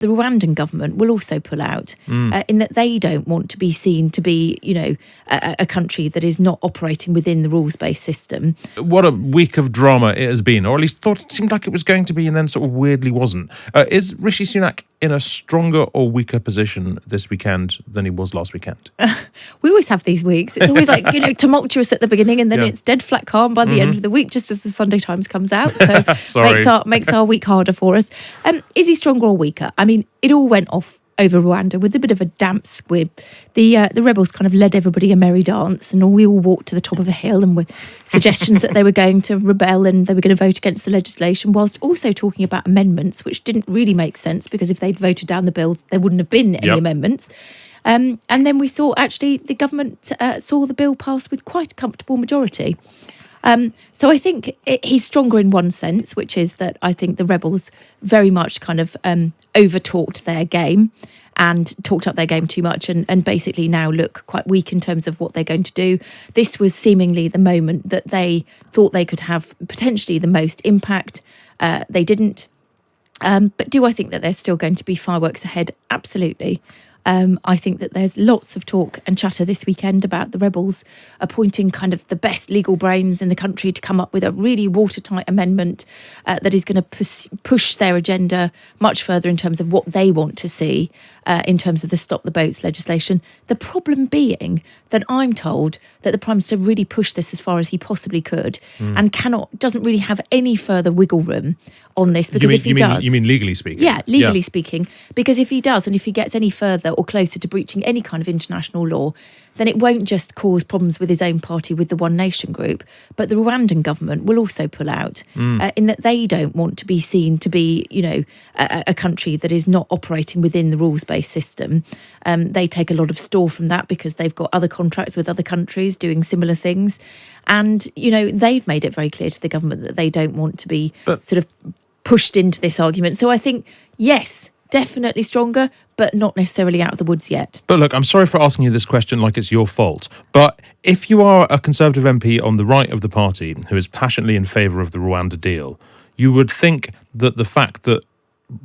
The Rwandan government will also pull out in that they don't want to be seen to be, a country that is not operating within the rules-based system. What a week of drama it has been, or at least it seemed like it was going to be and then sort of weirdly wasn't. Is Rishi Sunak in a stronger or weaker position this weekend than he was last weekend? We always have these weeks. It's always like, tumultuous at the beginning and then it's dead flat calm by the end of the week, just as the Sunday Times comes out. So makes our week harder for us. Is he stronger or weaker? I mean, it all went off over Rwanda with a bit of a damp squib. The rebels kind of led everybody a merry dance, and we all walked to the top of a hill and with suggestions that they were going to rebel and they were going to vote against the legislation, whilst also talking about amendments, which didn't really make sense because if they'd voted down the bills, there wouldn't have been any amendments. And then we saw actually the government saw the bill pass with quite a comfortable majority. So I think he's stronger in one sense, which is that I think the rebels very much kind of over-talked their game and talked up their game too much and basically now look quite weak in terms of what they're going to do. This was seemingly the moment that they thought they could have potentially the most impact. They didn't. But do I think that there's still going to be fireworks ahead? Absolutely. I think that there's lots of talk and chatter this weekend about the rebels appointing kind of the best legal brains in the country to come up with a really watertight amendment that is going to push their agenda much further in terms of what they want to see in terms of the Stop the Boats legislation. The problem being that I'm told that the Prime Minister really pushed this as far as he possibly could and doesn't really have any further wiggle room on this, because if he does... You mean legally speaking? Yeah, legally speaking. Because if he does, and if he gets any further or closer to breaching any kind of international law, then it won't just cause problems with his own party, with the One Nation group, but the Rwandan government will also pull out in that they don't want to be seen to be, a country that is not operating within the rules-based system. They take a lot of store from that because they've got other contracts with other countries doing similar things. And, they've made it very clear to the government that they don't want to be sort of pushed into this argument. So I think, yes, definitely stronger, but not necessarily out of the woods yet. But look, I'm sorry for asking you this question like it's your fault, but if you are a Conservative MP on the right of the party who is passionately in favour of the Rwanda deal, you would think that the fact that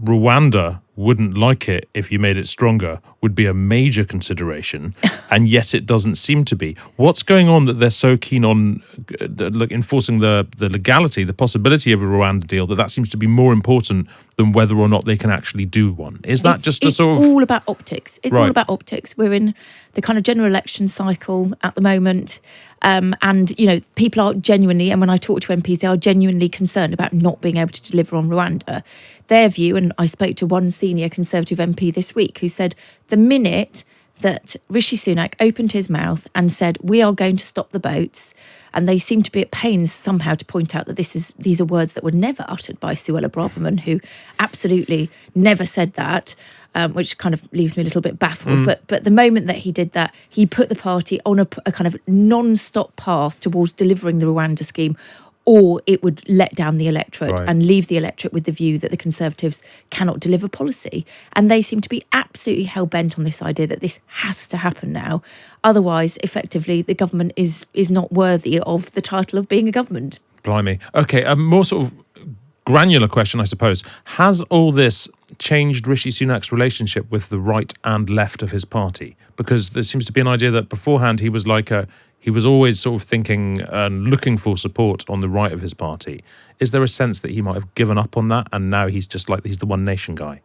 Rwanda wouldn't like it if you made it stronger would be a major consideration, and yet it doesn't seem to be. What's going on that they're so keen on enforcing the legality, the possibility of a Rwanda deal, that seems to be more important than whether or not they can actually do one? Is that just a sort of... It's all about optics. It's all about optics. We're in the kind of general election cycle at the moment. And, people are genuinely, and when I talk to MPs, they are genuinely concerned about not being able to deliver on Rwanda. Their view, and I spoke to one senior Conservative MP this week who said the minute that Rishi Sunak opened his mouth and said, we are going to stop the boats, and they seem to be at pains somehow to point out that these are words that were never uttered by Suella Braverman, who absolutely never said that, which kind of leaves me a little bit baffled. But the moment that he did that, he put the party on a kind of non-stop path towards delivering the Rwanda scheme, or it would let down the electorate and leave the electorate with the view that the Conservatives cannot deliver policy. And they seem to be absolutely hell-bent on this idea that this has to happen now. Otherwise, effectively, the government is not worthy of the title of being a government. Blimey. Okay, a more sort of granular question, I suppose. Has all this changed Rishi Sunak's relationship with the right and left of his party? Because there seems to be an idea that beforehand he was he was always sort of thinking and looking for support on the right of his party. Is there a sense that he might have given up on that and now he's just he's the One Nation guy?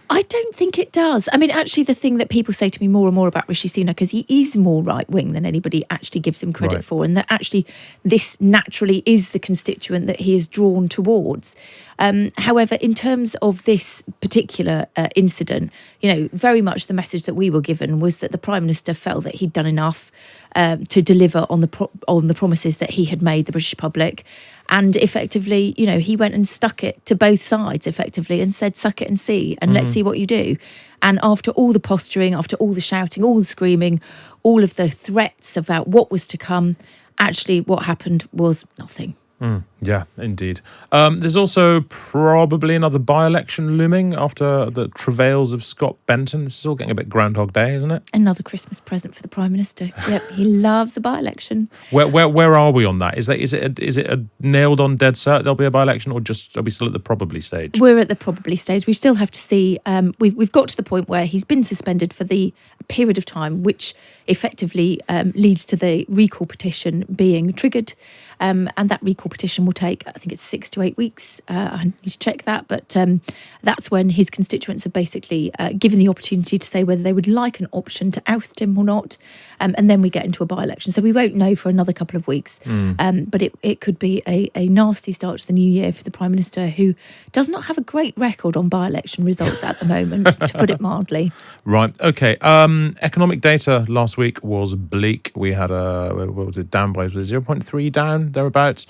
I don't think it does. I mean, actually, the thing that people say to me more and more about Rishi Sunak is he is more right-wing than anybody actually gives him credit for, and that actually this naturally is the constituent that he is drawn towards. However, in terms of this particular incident, very much the message that we were given was that the Prime Minister felt that he'd done enough to deliver on the promises that he had made the British public. And effectively, he went and stuck it to both sides, effectively, and said, suck it and see, and let's see what you do. And after all the posturing, after all the shouting, all the screaming, all of the threats about what was to come, actually what happened was nothing. Yeah, indeed. There's also probably another by-election looming after the travails of Scott Benton. This is all getting a bit Groundhog Day, isn't it? Another Christmas present for the Prime Minister. Yep, he loves a by-election. Where are we on that? Is it a nailed on dead cert there'll be a by-election, or just are we still at the probably stage? We're at the probably stage. We still have to see. We've got to the point where he's been suspended for the period of time which effectively leads to the recall petition being triggered. And that recall petition will take, I think it's 6 to 8 weeks. I need to check that. But that's when his constituents are basically given the opportunity to say whether they would like an option to oust him or not. And then we get into a by-election. So we won't know for another couple of weeks. But it could be a nasty start to the new year for the Prime Minister, who does not have a great record on by-election results at the moment, to put it mildly. Right. Okay. Economic data last week was bleak. We had what was it, down by 0.3 down, thereabouts.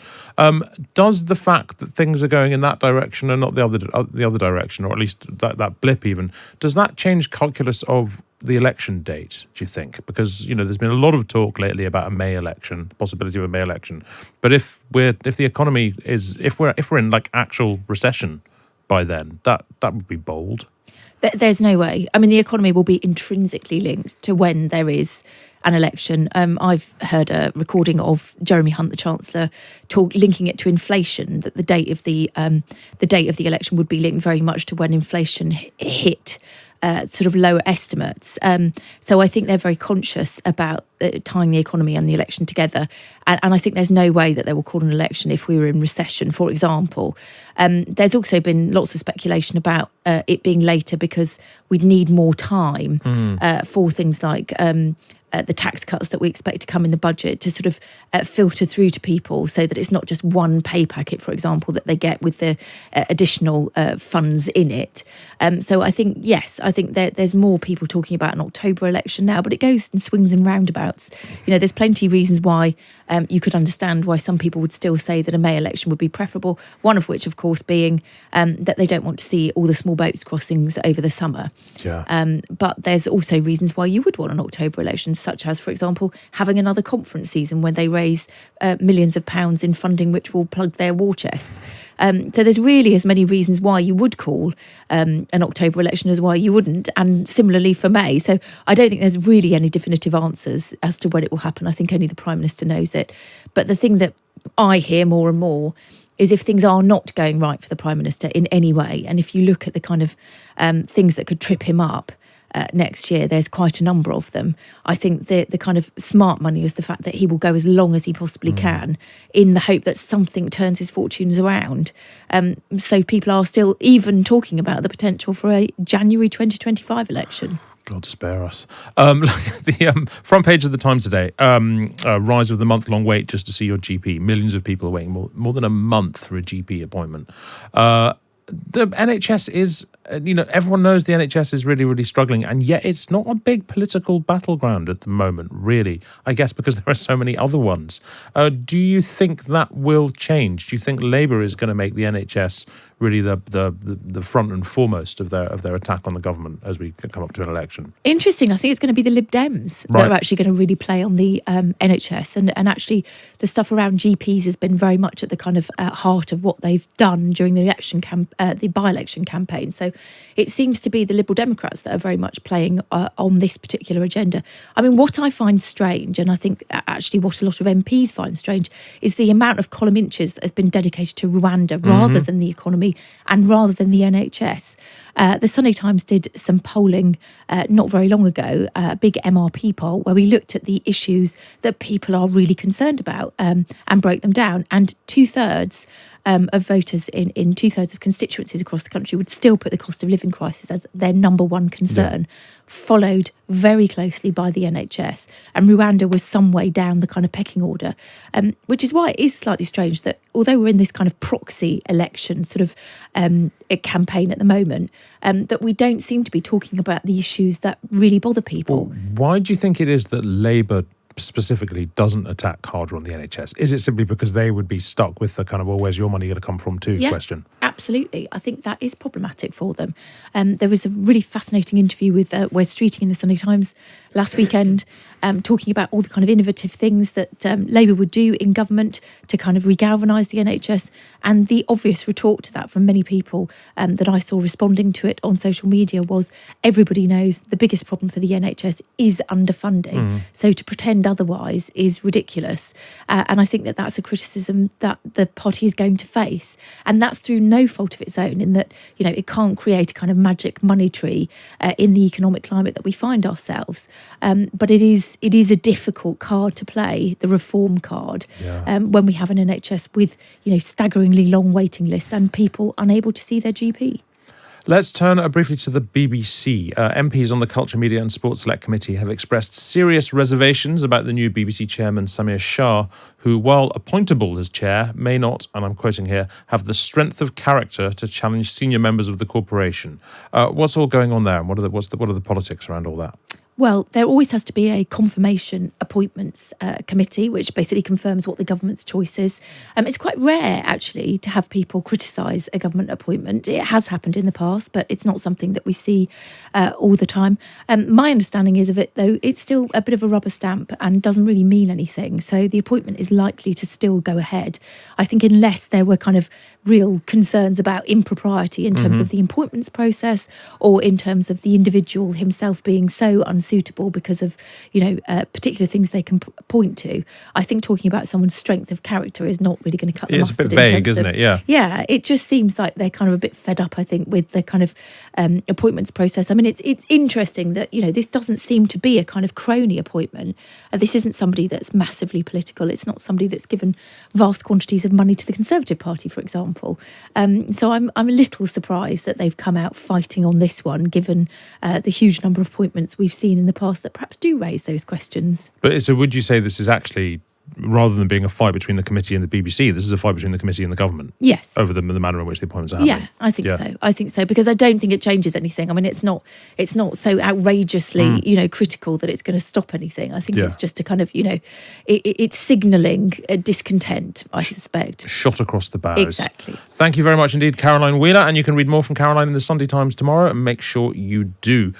Does the fact that things are going in that direction and not the other direction, or at least that blip even, does that change calculus of the election date, do you think? Because, there's been a lot of talk lately about a May election, possibility of a May election. But if the economy if we're in like actual recession by then, that would be bold. There's no way. I mean, the economy will be intrinsically linked to when there is an election. I've heard a recording of Jeremy Hunt, the Chancellor, linking it to inflation. That the date of the election would be linked very much to when inflation hit sort of lower estimates. So I think they're very conscious about tying the economy and the election together. And I think there's no way that they will call an election if we were in recession, for example. There's also been lots of speculation about it being later because we'd need more time for things like the tax cuts that we expect to come in the budget to sort of filter through to people, so that it's not just one pay packet, for example, that they get with the additional funds in it. So I think, yes, there's more people talking about an October election now, but it goes in swings and roundabouts. There's plenty of reasons why you could understand why some people would still say that a May election would be preferable, one of which, of course, being that they don't want to see all the small boats crossings over the summer. Yeah. But there's also reasons why you would want an October election, such as, for example, having another conference season when they raise millions of pounds in funding which will plug their war chests. So there's really as many reasons why you would call an October election as why you wouldn't, and similarly for May. So I don't think there's really any definitive answers as to when it will happen. I think only the Prime Minister knows it. But the thing that I hear more and more is if things are not going right for the Prime Minister in any way, and if you look at the kind of things that could trip him up next year, there's quite a number of them. I think the kind of smart money is the fact that he will go as long as he possibly can, in the hope that something turns his fortunes around. So people are still even talking about the potential for a January 2025 election. God spare us. The front page of the Times today, rise of the month-long wait just to see your GP. Millions of people are waiting more than a month for a GP appointment. The NHS is, everyone knows the NHS is really, really struggling, and yet it's not a big political battleground at the moment, really, I guess because there are so many other ones. Do you think that will change? Do you think Labour is going to make the NHS really the front and foremost of their attack on the government as we come up to an election? Interesting. I think it's going to be the Lib Dems that are actually going to really play on the NHS, and actually the stuff around GPs has been very much at the kind of heart of what they've done during the the by-election campaign. So it seems to be the Liberal Democrats that are very much playing on this particular agenda. I mean, what I find strange, and I think actually what a lot of MPs find strange, is the amount of column inches that has been dedicated to Rwanda rather than the economy and rather than the NHS. The Sunday Times did some polling not very long ago, a big MRP poll, where we looked at the issues that people are really concerned about and broke them down. And 2/3 of voters in 2/3 of constituencies across the country would still put the cost of living crisis as their number one concern, followed very closely by the NHS. And Rwanda was some way down the kind of pecking order, which is why it is slightly strange that although we're in this kind of proxy election sort of campaign at the moment, that we don't seem to be talking about the issues that really bother people. Well, why do you think it is that Labour specifically doesn't attack harder on the NHS? Is it simply because they would be stuck with the kind of, well, where's your money going to come from too question? Absolutely. I think that is problematic for them. There was a really fascinating interview with Wes Streeting in the Sunday Times last weekend, talking about all the kind of innovative things that Labour would do in government to kind of regalvanise the NHS. And the obvious retort to that from many people that I saw responding to it on social media was, everybody knows the biggest problem for the NHS is underfunding. So to pretend otherwise is ridiculous. And I think that that's a criticism that the party is going to face. And that's through no fault of its own, in that, you know, it can't create a kind of magic money tree in the economic climate that we find ourselves. But it is a difficult card to play, the reform card, when we have an NHS with, you know, staggeringly long waiting lists and people unable to see their GP. Let's turn briefly to the BBC. MPs on the Culture, Media and Sports Select Committee have expressed serious reservations about the new BBC chairman, Samir Shah, who, while appointable as chair, may not, and I'm quoting here, have the strength of character to challenge senior members of the corporation. What's all going on there, and what are the politics around all that? Well, there always has to be a confirmation appointments committee, which basically confirms what the government's choice is. It's quite rare, actually, to have people criticise a government appointment. It has happened in the past, but it's not something that we see all the time. My understanding is of it, though, it's still a bit of a rubber stamp and doesn't really mean anything. So the appointment is likely to still go ahead. I think unless there were kind of real concerns about impropriety in terms of the appointments process, or in terms of the individual himself being so unsuitable because of, you know, particular things they can point to. I think talking about someone's strength of character is not really going to cut the mustard. It's a bit vague, isn't it? Yeah, it just seems like they're kind of a bit fed up, I think, with the kind of appointments process. I mean, it's interesting that, you know, this doesn't seem to be a kind of crony appointment. This isn't somebody that's massively political. It's not somebody that's given vast quantities of money to the Conservative Party, for example. So I'm a little surprised that they've come out fighting on this one, given the huge number of appointments we've seen in the past that perhaps do raise those questions. But so would you say this is actually, rather than being a fight between the committee and the BBC, this is a fight between the committee and the government? Yes. Over the manner in which the appointments are happening? Yeah, I think so, because I don't think it changes anything. I mean, it's not so outrageously, you know, critical that it's going to stop anything. I think it's just a kind of, you know, it's signalling a discontent, I suspect. Shot across the bows. Exactly. Thank you very much indeed, Caroline Wheeler. And you can read more from Caroline in the Sunday Times tomorrow, and make sure you do.